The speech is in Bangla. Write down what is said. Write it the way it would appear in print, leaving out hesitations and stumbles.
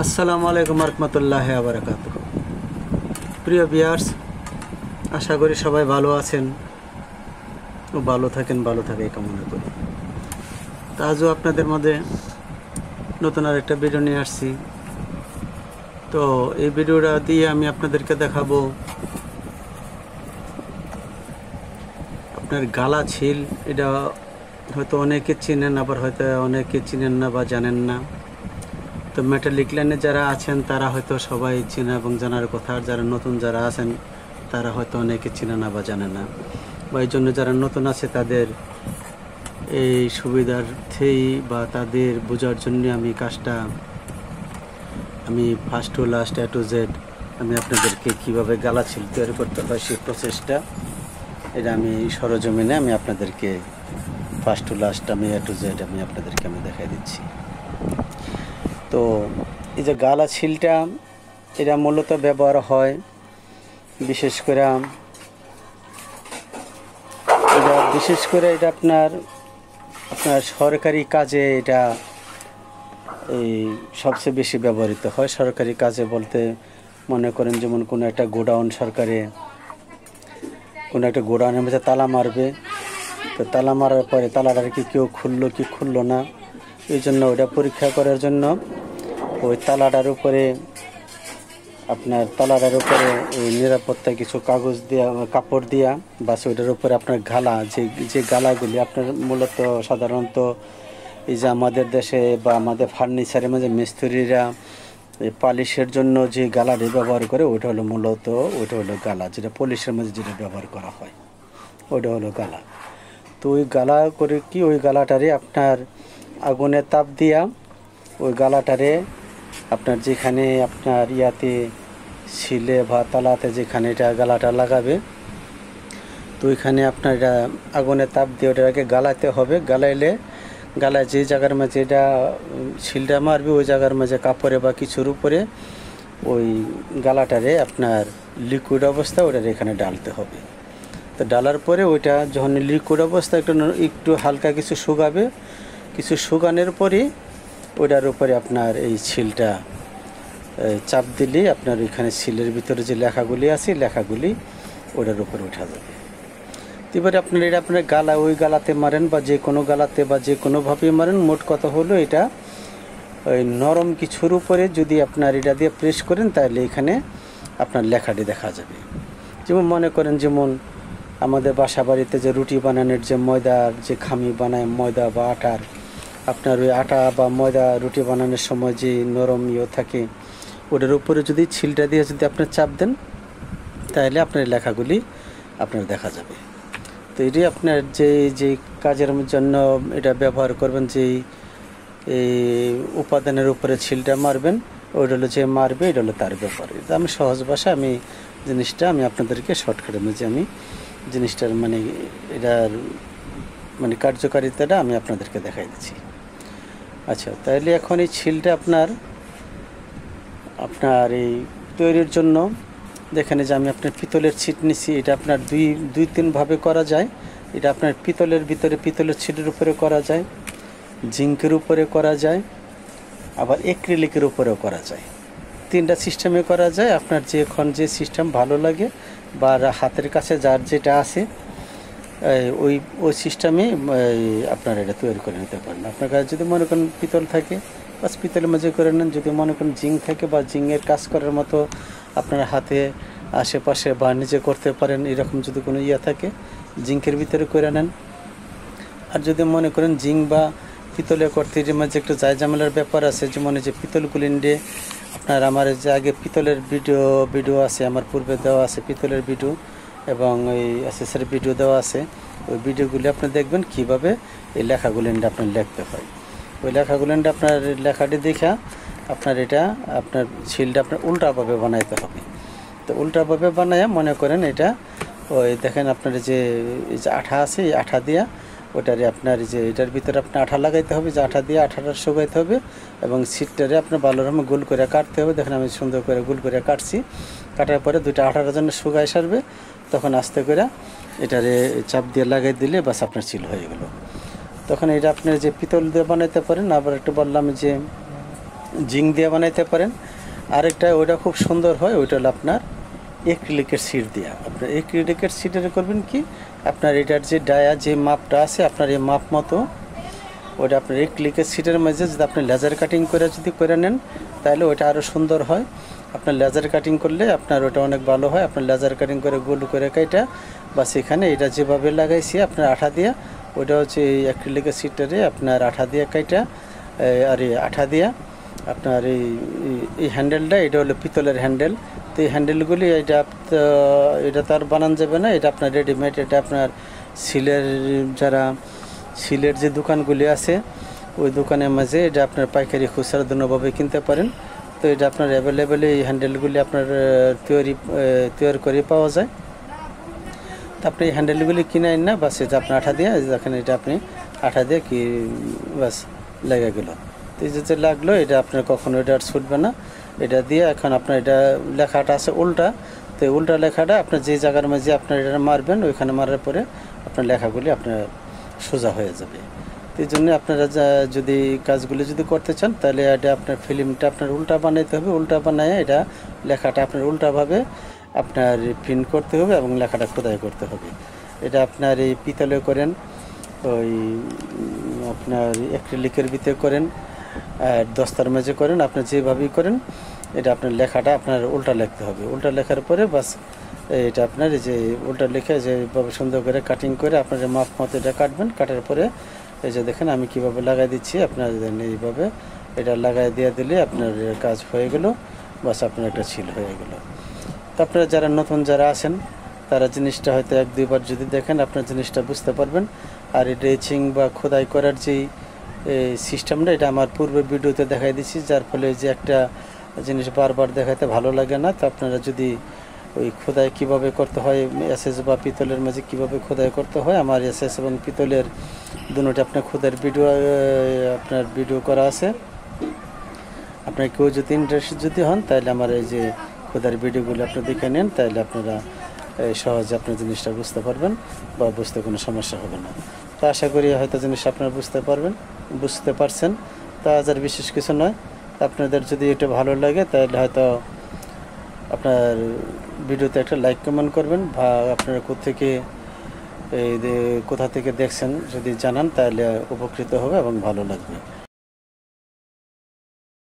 আসসালামু আলাইকুম রহমতুল্লাহি ওয়া বারাকাতুহু। প্রিয় ভিউয়ার্স, আশা করি সবাই ভালো আছেন ও ভালো থাকে কামনা করি। তো আজও আপনাদের মধ্যে নতুন আরেকটা ভিডিও নিয়ে আসছি। তো এই ভিডিওটা দিয়ে আমি আপনাদেরকে দেখাবো আপনার গালা ছিল। এটা হয়তো অনেকে চিনেন, আবার হয়তো অনেকে চিনেন না বা জানেন না। তো মেটালিক লাইনে যারা আছেন তারা হয়তো সবাই চেনা এবং জানার কথা, আর যারা নতুন যারা আছেন তারা হয়তো অনেকে চেনে না বা জানে না, বা এই জন্য যারা নতুন আছে তাদের এই সুবিধার্থেই বা তাদের বোঝার জন্য আমি কাজটা first to last A to Z আমি আপনাদেরকে কীভাবে গালা ছিল তৈরি করতে হয় সেই প্রসেসটা এটা আমি সরজমিনে আমি আপনাদেরকে first to last A to Z আপনাদেরকে দেখাই দিচ্ছি। তো এই যে গালা ছিলটা এটা মূলত ব্যবহার হয় বিশেষ করে এটা আপনার সরকারি কাজে এটা এই সবচেয়ে বেশি ব্যবহৃত হয়। সরকারি কাজে বলতে মনে করেন যেমন কোনো একটা গোডাউন, সরকারে কোনো একটা গোডাউনের মধ্যে তালা মারবে, তো তালা মারার পরে তালাটার কেউ খুললো কি খুললো না, এই জন্য ওটা পরীক্ষা করার জন্য ওই তালাটার উপরে এই নিরাপত্তায় কিছু কাগজ দিয়া কাপড় দিয়া বাস ওইটার উপরে আপনার গালা যে গালাগুলি আপনার মূলত সাধারণত এই যে আমাদের দেশে বা আমাদের ফার্নিচারের মাঝে মিস্ত্রিরা এই পালিশের জন্য যে গালাটি ব্যবহার করে ওইটা হলো গালা, যেটা পলিশের মাঝে যেটা ব্যবহার করা হয় ওইটা হলো গালা। তো ওই গালা করে কি ওই গালাটারে আপনার আগুনের তাপ দিয়া ওই গালাটারে আপনার যেখানে আপনার ইয়াতে ছিলে বা তালাতে যেখানে এটা গালাটা লাগাবে, তো ওইখানে আপনার এটা আগুনের তাপ দিয়ে ওটাকে গালাতে হবে। গালায় যে জায়গার মাঝে এটা শিলটা মারবে ওই জায়গার মাঝে কাপড়ে বা কিছুর উপরে ওই গালাটারে আপনার লিকুইড অবস্থা ওটার এখানে ডালতে হবে। তো ডালার পরে ওইটা যখন লিকুইড অবস্থা একটু হালকা কিছু শুকাবে, কিছু শুকানোর পরে ওটার উপরে আপনার এই ছিলটা চাপ দিলে আপনার ওইখানে ছিলের ভিতরে যে লেখাগুলি আছে লেখাগুলি ওটার উপরে উঠা যাবে। এবারে আপনার গালা ওই গালাতে মারেন বা যে কোনো গালাতে বা যে কোনোভাবেই মারেন, মোট কথা হলো এটা ওই নরম কিছুর উপরে যদি আপনার এটা দিয়ে প্রেস করেন তাহলে এখানে আপনার লেখাটি দেখা যাবে। যেমন মনে করেন যেমন আমাদের বাসা বাড়িতে যে রুটি বানানোর যে ময়দার যে খামি বানায় ময়দা বা আটার, আপনার ওই আটা বা ময়দা রুটি বানানোর সময় যে নরম থাকে ওটার উপরে যদি ছিলটা দিয়ে যদি আপনার চাপ দেন তাহলে আপনার লেখাগুলি আপনার দেখা যাবে। তো এটি আপনার যে কাজের জন্য এটা ব্যবহার করবেন, যেই এই উপাদানের উপরে ছিলটা মারবেন ওইটা হলো যে মারবে এটা হলো তার ব্যাপার। এটা আমি সহজ ভাষা জিনিসটা আপনাদেরকে শর্টকাটের মধ্যে জিনিসটার এটার কার্যকারিতাটা আমি আপনাদেরকে দেখাই দিচ্ছি। আচ্ছা, তাহলে এখন এই ছিলটা আপনার এই তৈরির জন্য দেখেন যে আমি আপনার পিতলের ছিট নিছি। এটা আপনার দুই তিনভাবে করা যায়। এটা আপনার পিতলের ভিতরে পিতলের ছিটের উপরে করা যায়, জিঙ্কের উপরে করা যায়, আবার অ্যাক্রিলিকের উপরেও করা যায়। তিনটা সিস্টেমে করা যায়। আপনার যে সিস্টেম ভালো লাগে বা হাতের কাছে যার যেটা আছে ওই সিস্টেমে আপনার এটা তৈরি করে নিতে পারেন। আপনার কাছে যদি মনে করেন পিতল থাকে বাস পিতলের মাঝে করে নেন, যদি মনে করেন জিঙ্ক থাকে বা জিঙ্কের কাজ করার মতো আপনার হাতে আশেপাশে বা নিজে করতে পারেন এরকম যদি কোনো থাকে জিঙ্কের ভিতরে করে নেন। আর যদি মনে করেন জিঙ্ক বা পিতলে করতে যে মাঝে একটু জায়জামেলার ব্যাপার আছে, যেমন যে পিতলগুলি নিয়ে আপনার আমার যে আগে পিতলের ভিডিও আছে আমার পূর্বে দেওয়া আছে পিতলের ভিডিও এবং ওই অ্যাসেসরি ভিডিও দেওয়া আছে। ওই ভিডিওগুলি আপনি দেখবেন কীভাবে এই লেখাগুলি আপনার লিখতে হয়। ওই লেখাগুলি আপনার লেখাটি দেখা আপনার এটা আপনার ছিলটা আপনার উল্টাভাবে বানাইতে হবে। তো উল্টাভাবে বানায় মনে করেন এটা ওই দেখেন আপনার যে আঠা আছে এই আঠা দিয়া ওটারে আপনার যে এটার ভিতরে আপনার আঠা লাগাইতে হবে, যে আঠা দিয়ে আঠাটা শুকাইতে হবে এবং ছিটটারে আপনার ভালো রকম গোল করে কাটতে হবে। দেখেন আমি সুন্দর করে গোল করে কাটছি। কাটার পরে দুইটা আঠার জন্য শুকাই সারবে, তখন আস্তে করে এটারে চাপ দিয়ে লাগাই দিলে বাস আপনার ছিল হয়ে গেল। তখন এটা আপনার যে পিতল দিয়ে বানাইতে পারেন। আবার একটু বললাম যে জিঙ্ক দিয়ে বানাইতে পারেন। আরেকটা ওইটা খুব সুন্দর হয়, ওইটা হলো আপনার অ্যাক্রিলিকের শিট দেওয়া। আপনার অ্যাক্রিলিকের শিটের করবেন কি, আপনার এটার যে ডায়া যে মাপটা আছে আপনার এই মাপ মতো ওইটা আপনার অ্যাক্রিলিকের শিটের মাঝে যদি আপনি লেজার কাটিং করে যদি করে নেন তাহলে ওইটা আরও সুন্দর হয়। আপনার লেজার কাটিং করলে আপনার ওটা অনেক ভালো হয়। আপনার লেজার কাটিং করে গোল করে কাইটা বা সেখানে এটা যেভাবে লাগাইছি আপনার আঠা দিয়ে, ওইটা হচ্ছে এই অ্যাক্রিলিকের শিটটারে আপনার আঠা দিয়ে কাইটা আর এই আঠা দিয়া আপনার এই হ্যান্ডেলটা এটা হলো পিতলের হ্যান্ডেল। তো এই হ্যান্ডেলগুলি এটা তো আর বানানো যাবে না, এটা আপনার রেডিমেড। এটা আপনার সিলের যে দোকানগুলি আছে ওই দোকানের মাঝে এটা আপনার পাইকারি খুচরা দুভাবে কিনতে পারেন। তো এটা আপনার অ্যাভেলেবেল এই হ্যান্ডেলগুলি আপনার তৈরি করে পাওয়া যায়। তো আপনি এই হ্যান্ডেলগুলি কিনে আন না, বাস এটা আপনার আঠা দিয়ে দেখেন, এটা আপনি আঠা দিয়ে কি বাস লেগে গেল। তো এই যে লাগলো এটা আপনার কখনো এটা আর ছুটবে না। এটা দিয়ে এখন আপনার এটা লেখাটা আছে উল্টা, তো এই উল্টা লেখাটা আপনার যে জায়গার মাঝে আপনার এটা মারবেন ওইখানে মারার পরে আপনার লেখাগুলি আপনার সোজা হয়ে যাবে। তো এই জন্য আপনারা যদি কাজগুলি যদি করতে চান তাহলে এটা আপনার ফিল্মটা আপনার উল্টা বানাইতে হবে। উল্টা বানায় এটা লেখাটা আপনার উল্টাভাবে আপনার প্রিন্ট করতে হবে এবং লেখাটা খোদাই করতে হবে। এটা আপনার এই পিতলে করেন, ওই আপনার অ্যাক্রিলিকের ভিতরে করেন, দস্তার মেঝে করেন, আপনার যেভাবেই করেন এটা আপনার লেখাটা আপনার উল্টা লিখতে হবে। উল্টা লেখার পরে বাস এটা আপনার এই যে উল্টা লিখে যেভাবে সুন্দর করে কাটিং করে আপনার মাপ মতো এটা কাটবেন। কাটার পরে এই যে দেখেন আমি কিভাবে লাগাই দিচ্ছি, আপনার এইভাবে এটা লাগাই দিয়ে দিলে আপনার কাজ হয়ে গেল, বাস আপনার একটা ছিল হয়ে গেল। তো আপনারা যারা নতুন যারা আছেন তারা জিনিসটা হয়তো 1-2 বার যদি দেখেন আপনার জিনিসটা বুঝতে পারবেন। আর এই ড্রেচিং বা খোদাই করার যেই সিস্টেমটা এটা আমার পূর্বের ভিডিওতে দেখাই দিচ্ছি, যার ফলে যে একটা জিনিস বারবার দেখাতে ভালো লাগে না। তো আপনারা যদি ওই খোদাই কিভাবে করতে হয় এসএস বা পিতলের মাঝে কিভাবে খোদাই করতে হয়, আমার এসএস এবং পিতলের দুটোটা আপনার খোদার ভিডিও করা আছে। আপনার কেউ যদি ইন্টারেস্টেড যদি হন তাহলে আমার এই যে খোদার ভিডিওগুলো আপনি দেখে নেন, তাহলে আপনারা সহজে আপনার জিনিসটা বুঝতে পারবেন বা বুঝতে কোনো সমস্যা হবে না। তো আশা করি হয়তো জিনিস আপনারা বুঝতে পারছেন। তা আজ আর বিশেষ কিছু নয়। আপনাদের যদি এটা ভালো লাগে তাহলে হয়তো আপনার ভিডিওতে একটা লাইক কমেন্ট করবেন, বা আপনারা কোথা থেকে দেখছেন যদি জানান তাহলে উপকৃত হবে এবং ভালো লাগবে।